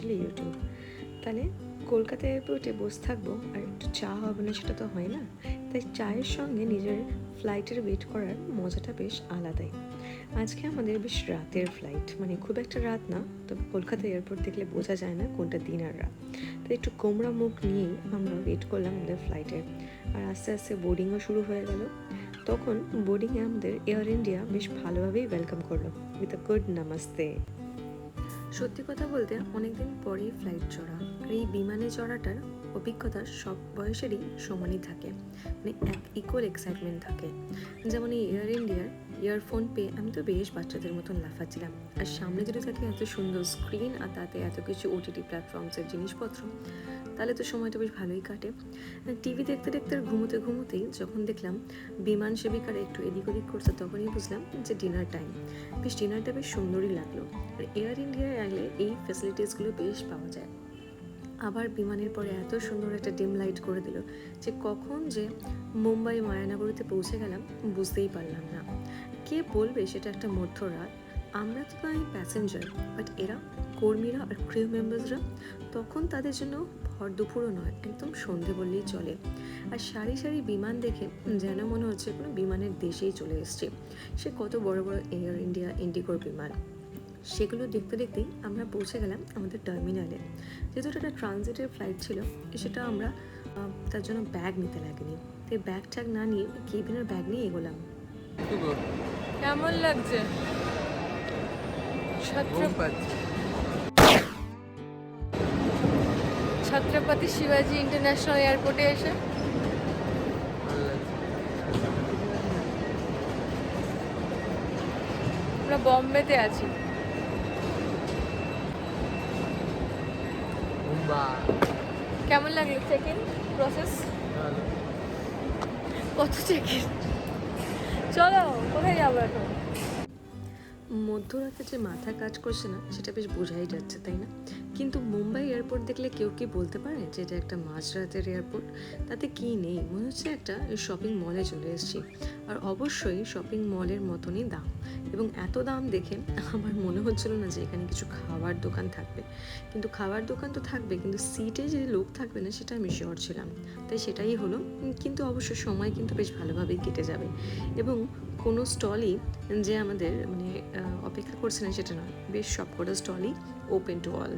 Specially YouTube. তাহলে কলকাতা এয়ারপোর্টে বসে থাকবো আর একটু চা হবে না, সেটা তো হয় না। তাই চায়ের সঙ্গে নিজের ফ্লাইটের ওয়েট করার মজাটা বেশ আলাদাই। আজকে আমাদের বেশ রাতের ফ্লাইট, মানে খুব একটা রাত না, তবে কলকাতা এয়ারপোর্ট দেখলে বোঝা যায় না কোনটা দিন আর রাত। তাই একটু গোমরা মুখ নিয়েই আমরা ওয়েট করলাম আমাদের ফ্লাইটের। আর আস্তে আস্তে বোর্ডিংও শুরু হয়ে গেল। তখন বোর্ডিংয়ে আমাদের এয়ার ইন্ডিয়া বেশ ভালোভাবেই ওয়েলকাম করলো উইথ আ গুড নামাস্তে। সত্যি কথা বলতে অনেকদিন পরেই ফ্লাইট চড়া, আর এই বিমানে চড়াটার অভিজ্ঞতা সব বয়সেরই সমানই থাকে, মানে এক ইকুয়াল এক্সাইটমেন্ট থাকে। যেমন এই এয়ার ইন্ডিয়ার ইয়ারফোন পেয়ে আমি তো বেশ বাচ্চাদের মতন লাফাচ্ছিলাম। আর সামনে যদি থাকে এত সুন্দর স্ক্রিন আর তাতে এত কিছু ওটিটি প্ল্যাটফর্মসের জিনিসপত্র, তাহলে তো সময়টা বেশ ভালোই কাটে। টিভি দেখতে দেখতে ঘুমোতেই যখন দেখলাম বিমান সেবিকারা একটু এদিক ওদিক করছে, তখনই বুঝলাম যে ডিনার টাইম। ডিনারটা বেশ সুন্দরই লাগলো। আর এয়ার ইন্ডিয়ায় গেলে এই ফ্যাসিলিটিসগুলো বেশ পাওয়া যায়। আবার বিমানের পরে এত সুন্দর একটা ডিম লাইট করে দিল যে কখন যে মুম্বাই মায়ানগরীতে পৌঁছে গেলাম বুঝতেই পারলাম না। কে বলবে সেটা একটা মধ্যরাত? আমরা তো তাই প্যাসেঞ্জার, বাট এরা কর্মীরা আর ক্রিউ মেম্বার্সরা তখন তাদের জন্য ভর দুপুরও নয়, একদম সন্ধে বললেই চলে। আর সারি সারি বিমান দেখে যেন মনে হচ্ছে কোনো বিমানের দেশেই চলে এসছে। সে কত বড় বড় এয়ার ইন্ডিয়া, ইন্ডিগোর বিমান। সেগুলো দেখতে দেখতেই আমরা পৌঁছে গেলাম আমাদের টার্মিনালে। যেহেতু এটা একটা ট্রানজিটের ফ্লাইট ছিল, সেটা আমরা তার জন্য ব্যাগ নিতে লাগেনি। তাই ব্যাগ ট্যাগ না নিয়ে কেবিনের ব্যাগ নিয়ে এগোলাম। কেমন লাগছে? ছত্রপতি শিবাজি ইন্টারন্যাশনাল এয়ারপোর্টে এসে আমরা বম্বেতে আছি। কেমন লাগলো চেক ইন প্রসেস? কত চেক ইন? চলো কোথায় যাবো এখন? মধ্যরাতে যে মাথা কাজ করছে না সেটা বেশ বোঝাই যাচ্ছে, তাই না? কিন্তু মুম্বাই এয়ারপোর্ট দেখলে কেউ কি বলতে পারে যে এটা একটা মাঝরাতের এয়ারপোর্ট? তাতে কি নেই, মনে হচ্ছে একটা শপিং মলে চলে এসেছি। আর অবশ্যই শপিং মলের মতনই দাম, এবং এত দাম দেখে আমার মনে হচ্ছিল না যে এখানে কিছু খাবার দোকান থাকবে। কিন্তু খাবার দোকান তো থাকবে, কিন্তু সিটে যে লোক থাকবে না সেটা আমি শিওর ছিলাম। তাই সেটাই হলো। কিন্তু অবশ্য সময় কিন্তু বেশ ভালোভাবেই কেটে যাবে, এবং কোনো স্টলই যে আমাদের মানে অপেক্ষা করছে না সেটা নয়, বেশ সবকটা স্টলই open to all.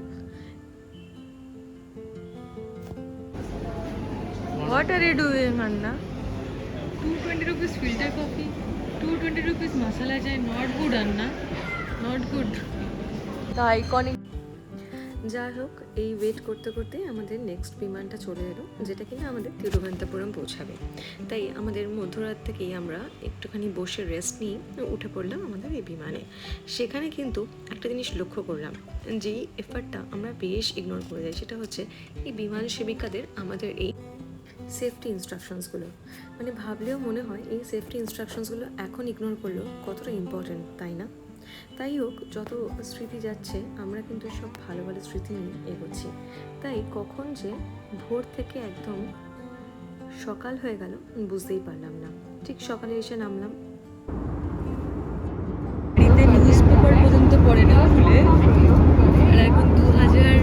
What are you doing, Anna? 220 rupees filter coffee, 220 rupees masala chai. Not good, Anna. Not good. The iconic. যাই হোক, এই ওয়েট করতে করতে আমাদের নেক্সট বিমানটা চলে এলো, যেটা কিনা আমাদের তিরুবনন্তপুরম পৌঁছাবে। তাই আমাদের মধ্যরাত থেকেই আমরা একটুখানি বসে রেস্ট নিয়ে উঠে পড়লাম আমাদের এই বিমানে। সেখানে কিন্তু একটা জিনিস লক্ষ্য করলাম, যেই এফার্টটা আমরা বেশ ইগনোর করে যাই, সেটা হচ্ছে এই বিমান সেবিকাদের আমাদের এই সেফটি ইনস্ট্রাকশনসগুলো। মানে ভাবলেও মনে হয় এই সেফটি ইনস্ট্রাকশনসগুলো এখন ইগনোর করলেও কতটা ইম্পর্টেন্ট, তাই না? তাই হোক, যত স্মৃতি যাচ্ছে আমরা কিন্তু সব ভালো ভালো স্মৃতি নিয়ে এগোচ্ছি। তাই কখন যে ভোর থেকে একদম সকাল হয়ে গেল বুঝতেই পারলাম না। ঠিক সকালে এসে নামলাম। নিউজ পেপার পর্যন্ত পড়ে না খুলে, আর এখন 2000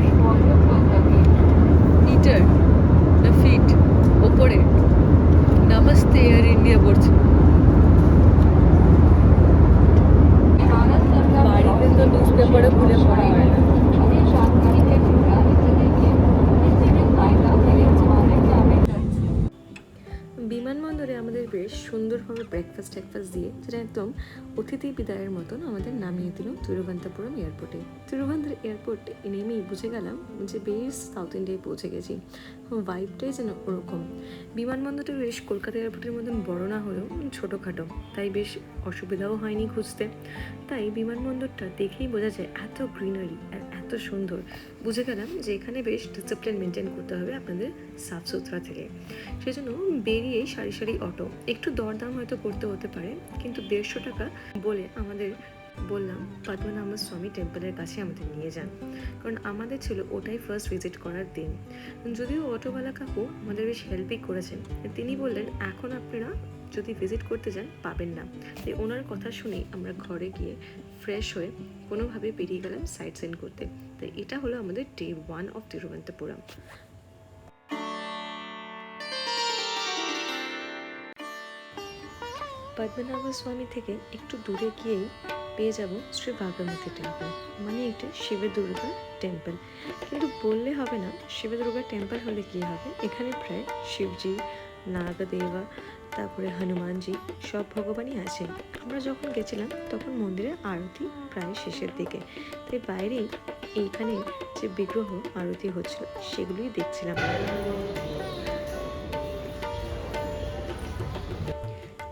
মিটার না ফিট ওপরে নমস্তে এয়ার ইন্ডিয়া পড়ছে। বাড়িতে তো নিউজ পেপারে খুলে পড়া হয় না। বিমানবন্দরে আমাদের বেশ সুন্দরভাবে ব্রেকফাস্ট দিয়ে, যেটা একদম অতিথি বিদায়ের মতন আমাদের নামিয়ে দিল তিরুবনন্তপুরম এয়ারপোর্টে। তিরুবনন্তপুরম এয়ারপোর্টে নেমেই বুঝে গেলাম যে বেশ সাউথ ইন্ডিয়ায় পৌঁছে গেছি। ভাইবটাই যেন ওরকম। বিমানবন্দরটা বেশ কলকাতা এয়ারপোর্টের মতন বড় না হলেও ছোটোখাটো, তাই বেশ অসুবিধাও হয়নি খুঁজতে। তাই বিমানবন্দরটা দেখেই বোঝা যায় এত গ্রিনারি আর এত সুন্দর। বুঝে গেলাম যে এখানে বেশ ডিসিপ্লিন মেনটেন করতে হবে আপনাদের সাফ সুতরা থেকে। সেই জন্য বেরিয়ে সারি সারি অটো, একটু দরদাম হয়তো করতে হতে পারে, কিন্তু 150 টাকা বলে আমাদের বললাম পদ্মনাভ স্বামী টেম্পলের কাছে আমাদের নিয়ে যান, কারণ আমাদের ছিল ওটাই ফার্স্ট ভিজিট করার দিন। যদিও অটোওয়ালা কাকু আমাদের বেশ হেল্পই করেছেন। তিনি বললেন এখন আপনারা যদি ভিজিট করতে যান পাবেন না। তাই ওনার কথা শুনেই আমরা ঘরে গিয়ে ফ্রেশ হয়ে কোনোভাবে বেরিয়ে গেলাম সাইট সিন করতে। তো এটা হলো আমাদের ডে 1 অফ তিরুবনন্তপুরম। পদ্মনাভ স্বামী থেকে একটু দূরে গিয়েই পেয়ে যাব শ্রী ভাগমতী টেম্পল, মানে একটি শিব দুর্গা টেম্পল। কিন্তু বললে হবে না শিব দুর্গা টেম্পল হলে কী হবে, এখানে প্রায় শিবজি, নাগদেবা, তারপরে হনুমানজি সব ভগবানই আছে। আমরা যখন গেছিলাম তখন মন্দিরের আরতি প্রায় শেষের দিকে, তাই বাইরেই এইখানে যে বিগ্রহ আরতি হচ্ছিল সেগুলোই দেখছিলাম।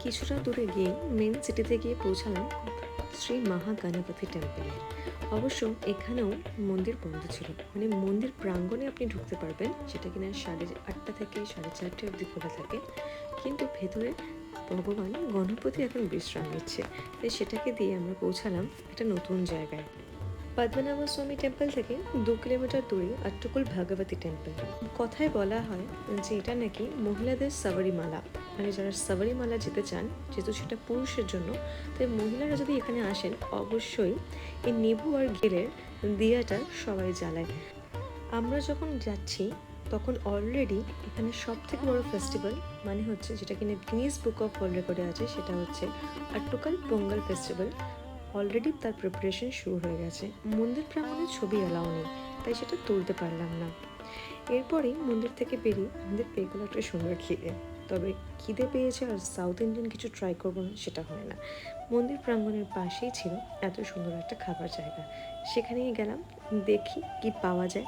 কিছুটা দূরে গিয়ে মেন সিটিতে গিয়ে পৌঁছালাম শ্রী মহাগণপতি টেম্পলে। অবশ্য এখানেও মন্দির বন্ধ ছিল, মানে মন্দির প্রাঙ্গণে আপনি ঢুকতে পারবেন, যেটা কিনা 8:30 থেকে 4:30 অবধি খোলা থাকে, কিন্তু ভেতরে ভগবান গণপতি এখন বিশ্রাম নিচ্ছে। তাই সেটাকে দিয়ে আমরা পৌঁছালাম একটা নতুন জায়গায়। পদ্মনাভ স্বামী টেম্পল থেকে 2 কিলোমিটার দূরে আট্টুকুল ভগবতী টেম্পল। কথায় বলা হয় যে এটা নাকি মহিলাদের সাবরিমালা, মানে যারা সাবরিমালা যেতে চান, যেহেতু সেটা পুরুষের জন্য, তাই মহিলারা যদি এখানে আসেন অবশ্যই এই নেবু আর গেলের দিয়াটা সবাই জ্বালায়। আমরা যখন যাচ্ছি তখন অলরেডি এখানে সব থেকে বড় ফেস্টিভ্যাল, মানে হচ্ছে যেটা কিনা গিনিস বুক অফ ওয়ার্ল্ড রেকর্ডে আছে, সেটা হচ্ছে আট্টুকাল পোঙ্গল ফেস্টিভ্যাল। অলরেডি তার প্রিপারেশন শুরু হয়ে গেছে। মন্দির প্রাঙ্গণে ছবি অ্যালাউ নেই, তাই সেটা তুলতে পারলাম না। এরপরেই মন্দির থেকে বেরিয়ে আমাদের পেয়ে গেল একটা সুন্দর খিদে। তবে খিদে পেয়েছে আর সাউথ ইন্ডিয়ান কিছু ট্রাই করবো না সেটা হয় না। মন্দির প্রাঙ্গণের পাশেই ছিল এত সুন্দর একটা খাবার জায়গা, সেখানেই গেলাম, দেখি কি পাওয়া যায়।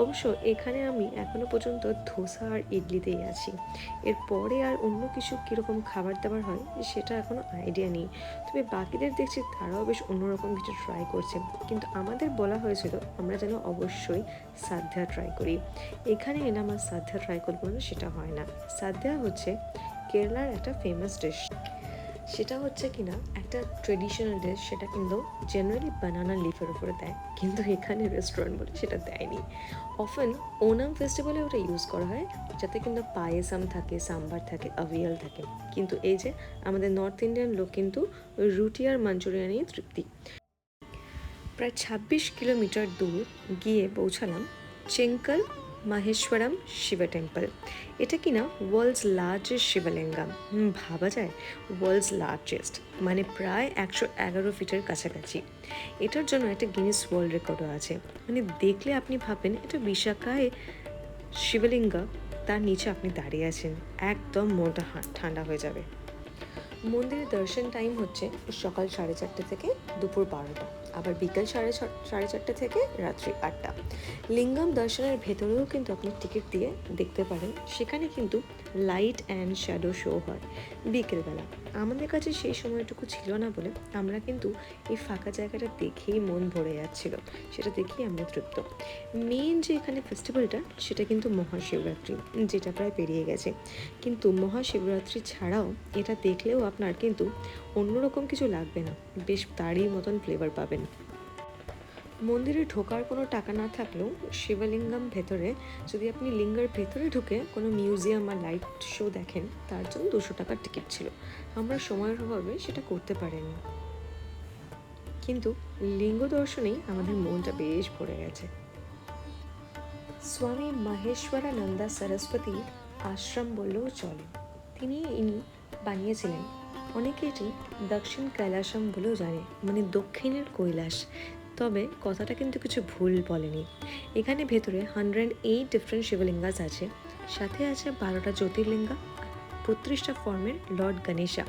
অবশ্য এখানে আমি এখনো পর্যন্ত ধোসা আর ইডলিতেই আছি। এরপরে আর অন্য কিছু কীরকম খাবার দাবার হয় সেটা এখনো আইডিয়া নেই। তবে বাকিদের দেখছি তারাও বেশ অন্যরকম কিছু ট্রাই করছে, কিন্তু আমাদের বলা হয়েছিল আমরা যেন অবশ্যই সাধ্যা ট্রাই করি। এখানে এলাম আর সাধ্যা ট্রাই করবো না সেটা হয় না। সাধ্যা হচ্ছে কেরালার একটা ফেমাস ডিশ। সেটা হচ্ছে কিনা একটা ট্রেডিশনাল ডিশ, সেটা কিন্তু জেনারেলি বানানা লিফের উপরে দেয়, কিন্তু এখানে রেস্টুরেন্ট বলে সেটা দেয়নি। অফেন ওনাম ফেস্টিভ্যালে ওটা ইউজ করা হয়, যাতে কিন্তু পায়েসাম থাকে, সাম্বার থাকে, আভিয়াল থাকে। কিন্তু এই যে আমাদের নর্থ ইন্ডিয়ান লোক কিন্তু রুটি আর মাঞ্চুরিয়ানেই তৃপ্তি। প্রায় 26 কিলোমিটার দূর গিয়ে পৌঁছালাম চেঙ্কল মাহেশ্বরম শিব টেম্পল। এটা কিনা ওয়ার্ল্ডস লার্জেস্ট শিবলিঙ্গম। ভাবা যায় ওয়ার্ল্ডস লার্জেস্ট, মানে প্রায় 111 ফিটের কাছাকাছি। এটার জন্য একটা গিনিস ওয়ার্ল্ড রেকর্ডও আছে। মানে দেখলে আপনি ভাববেন এটা বিশাখায় শিবলিঙ্গ, তার নিচে আপনি দাঁড়িয়ে আছেন, একদম মনটা ঠান্ডা হয়ে যাবে। মন্দিরের দর্শন টাইম হচ্ছে সকাল 4:30 থেকে দুপুর 12টা, আবার বিকাল 4:30 থেকে রাত্রি 8টা। লিঙ্গম দর্শনের ভেতরেও কিন্তু আপনি টিকিট দিয়ে দেখতে পারেন, সেখানে কিন্তু লাইট অ্যান্ড শ্যাডো শো হয় বিকেলবেলা। আমাদের কাছে সেই সময়টুকু ছিল না বলে আমরা কিন্তু এই ফাঁকা জায়গাটা দেখেই মন ভরে যাচ্ছিল, সেটা দেখেই আমরা তৃপ্ত। মেন যে এখানে ফেস্টিভ্যালটা সেটা কিন্তু মহাশিবরাত্রি, যেটা প্রায় পেরিয়ে গেছে, কিন্তু মহাশিবরাত্রি ছাড়াও এটা দেখলেও আপনার কিন্তু অন্যরকম কিছু লাগবে না, বেশ তারই মতন ফ্লেভার পাবেন। মন্দিরে ঢোকার কোনো টাকা না থাকলেও শিবলিঙ্গম ভেতরে যদি আপনি লিঙ্গের ভেতরে ঢুকে কোনো মিউজিয়াম আর লাইট শো দেখেন, তার জন্য 200 টাকার টিকিট ছিল। আমরা সময়ের অভাবে সেটা করতে পারিনি, কিন্তু লিঙ্গ দর্শনেই আমাদের মনটা বেশ ভরে গেছে। স্বামী মহেশ্বরানন্দা সরস্বতী আশ্রম বললেও চলে, ইনি বানিয়েছিলেন। অনেকে এটি দক্ষিণ কৈলাসম বলেও জানে, মানে দক্ষিণের কৈলাস। তবে কথাটা কিন্তু কিছু ভুল বলেনি। এখানে ভেতরে 108 ডিফারেন্ট শিবলিঙ্গাস আছে, সাথে আছে 12টা জ্যোতির্লিঙ্গা, 32টা ফর্মের লর্ড গণেশা।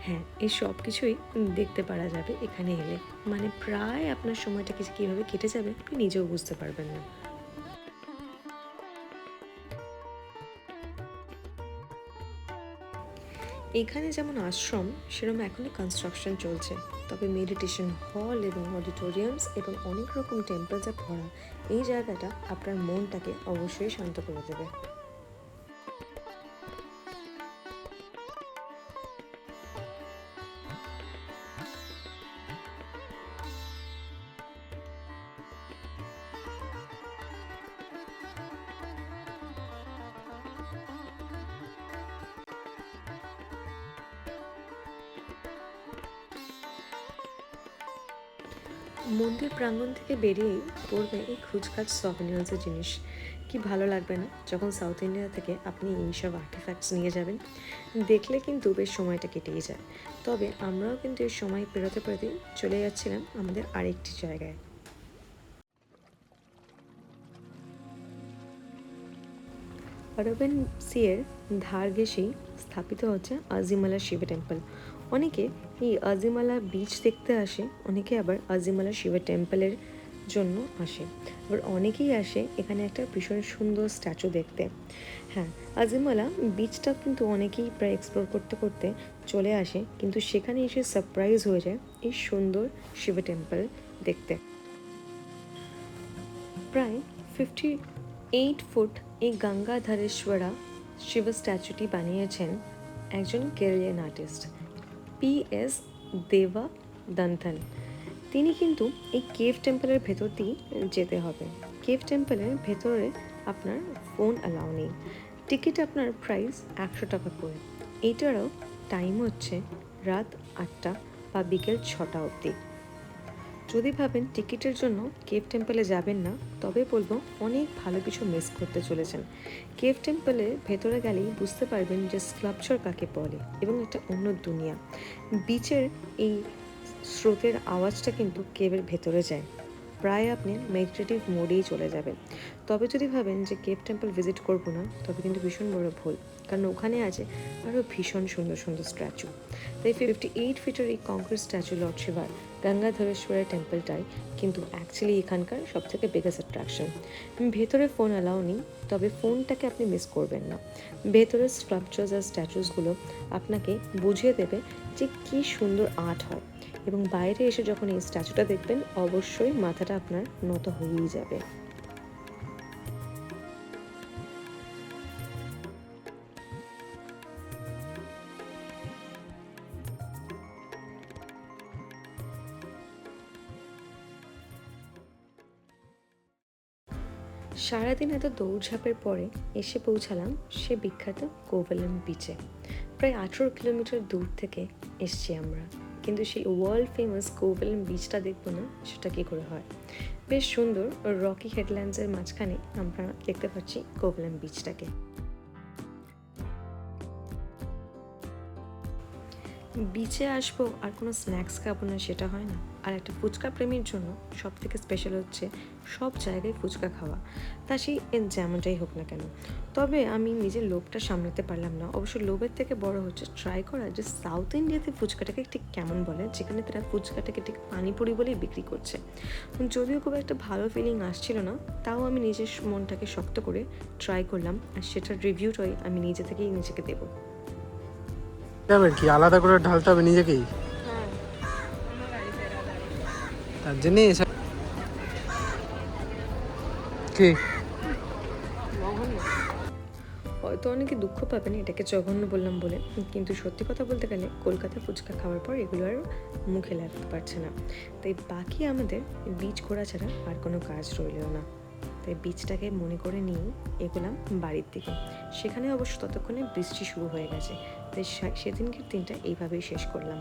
হ্যাঁ, এই সব কিছুই দেখতে পারা যাবে এখানে এলে, মানে প্রায় আপনার সময়টা কীভাবে কেটে যাবে আপনি নিজেও বুঝতে পারবেন না। এখানে যেমন আশ্রম, সেরকম এখনও কনস্ট্রাকশন চলছে, তবে মেডিটেশন হল এবং অডিটোরিয়ামস এবং অনেক রকম টেম্পলসে ভরা এই জায়গাটা আপনার মনটাকে অবশ্যই শান্ত করে দেবে। মন্দির প্রাঙ্গণ থেকে বেরিয়েই পড়বে এই খুচখাচ সভেনিয়ার্সের জিনিস। কি ভালো লাগবে না যখন সাউথ ইন্ডিয়া থেকে আপনি এইসব আর্টিফ্যাক্টস নিয়ে যাবেন। দেখলে কিন্তু বেশ সময়টা কেটেই যায়। তবে আমরাও কিন্তু এই সময় পেরোতে পেরোতেই চলে যাচ্ছিলাম আমাদের আরেকটি জায়গায়। আরবেন সিয়ের ধার ঘেঁষেই স্থাপিত হচ্ছে আজিমালা শিব টেম্পল। অনেকে এই আজিমালা বিচ দেখতে আসে, অনেকে আবার আজিমালা শিব টেম্পলের জন্য আসে, আবার অনেকেই আসে এখানে একটা ভীষণ সুন্দর স্ট্যাচু দেখতে। হ্যাঁ, আজিমালা বিচটা কিন্তু অনেকেই প্রায় এক্সপ্লোর করতে করতে চলে আসে, কিন্তু সেখানে এসে সারপ্রাইজ হয়ে যায় এই সুন্দর শিব টেম্পল দেখতে। প্রায় 58 ফুট এই গঙ্গাধরেশ্বরা শিব স্ট্যাচুটি বানিয়েছেন একজন কেরালিয়ান আর্টিস্ট PS দেবা দন্থন। তিনি কিন্তু এই কেভ টেম্পলের ভেতর দিয়ে যেতে হবে। কেভ টেম্পলের ভেতরে আপনার ফোন অ্যালাউ নেই। টিকিট আপনার প্রাইস 100 টাকা করে। এইটারও টাইম হচ্ছে রাত 8টা বা বিকেল 6টা অবধি। যদি ভাবেন টিকিটের জন্য কেভ টেম্পলে যাবেন না, তবে বলবো অনেক ভালো কিছু মিস করতে চলেছেন। কেভ টেম্পলের ভেতরে গেলেই বুঝতে পারবেন যে স্কাল্পচার কাকে বলে এবং একটা অন্য দুনিয়া। বিচের এই স্রোতের আওয়াজটা কিন্তু কেভের ভেতরে যায়, প্রায় আপনি মেডিটেটিভ মোডেই চলে যাবেন। তবে যদি ভাবেন যে কেভ টেম্পল ভিজিট করবো না, তবে কিন্তু ভীষণ বড় ভুল, কারণ ওখানে আছে আরও ভীষণ সুন্দর সুন্দর স্ট্যাচু। তাই 58 ফিটের এই কংক্রিট স্ট্যাচু লর্ড শিবার গঙ্গাধরেশ্বরের টেম্পলটাই কিন্তু অ্যাকচুয়ালি এখানকার সবথেকে বিগেস্ট অ্যাট্রাকশন। ভেতরে ফোন অ্যালাউ নেই, তবে ফোনটাকে আপনি মিস করবেন না। ভেতরের স্কাল্পচার্স আর স্ট্যাচুসগুলো আপনাকে বুঝিয়ে দেবে যে কী সুন্দর আর্ট হয়, এবং বাইরে এসে যখন এই স্ট্যাচুটা দেখবেন অবশ্যই মাথাটা আপনার নত হয়েই যাবে। সারাদিন এত দৌড়ঝাঁপের পরে এসে পৌঁছালাম সে বিখ্যাত কোভালাম বিচে। প্রায় 18 কিলোমিটার দূর থেকে এসছি আমরা, কিন্তু সেই ওয়ার্ল্ড ফেমাস কোভালাম বিচটা দেখবো না সেটা কী করে হয়। বেশ সুন্দর রকি হেডল্যান্ডসের মাঝখানে আমরা দেখতে পাচ্ছি কোভালাম বিচটাকে। বিচে আসবো আর কোনো স্ন্যাক্স খাবো না সেটা হয় না। আর একটা ফুচকা প্রেমীর জন্য সব থেকে স্পেশাল হচ্ছে সব জায়গায় ফুচকা খাওয়া, তা সেই যেমনটাই হোক না কেন। তবে আমি নিজের লোভটা সামলাতে পারলাম না। অবশ্য লোভের থেকে বড় হচ্ছে ট্রাই করা যে সাউথ ইন্ডিয়াতে ফুচকাটাকে ঠিক কেমন বলে, যেখানে তারা ফুচকাটাকে ঠিক পানিপুরি বলেই বিক্রি করছে। যদিও খুব একটা ভালো ফিলিং আসছিল না, তাও আমি নিজের মনটাকে শক্ত করে ট্রাই করলাম, আর সেটার রিভিউটাই আমি নিজে থেকেই নিজেকে দেবো। যাবে কি আলাদা করে ঢালতে হবে নিজেকেই, হ্যাঁ, আমার গাড়িতে এরা দাঁড়িয়ে। তার জন্য কি জঘন্য। হয়তো অনেকে দুঃখ পাবেন এটাকে জঘন্য বললাম বলে, কিন্তু সত্যি কথা বলতে গেলে কলকাতা ফুচকা খাওয়ার পর এগুলো আর মুখে লাগতে পারছে না। তাই বাকি আমাদের বিচ ঘোরা ছাড়া আর কোনো কাজ রইল না। তাই বিচটাকে মনে করে নিয়ে এগোলাম বাড়ির দিকে। সেখানে অবশ্য ততক্ষণে বৃষ্টি শুরু হয়ে গেছে, তাই সেদিনকের দিনটা এইভাবেই শেষ করলাম।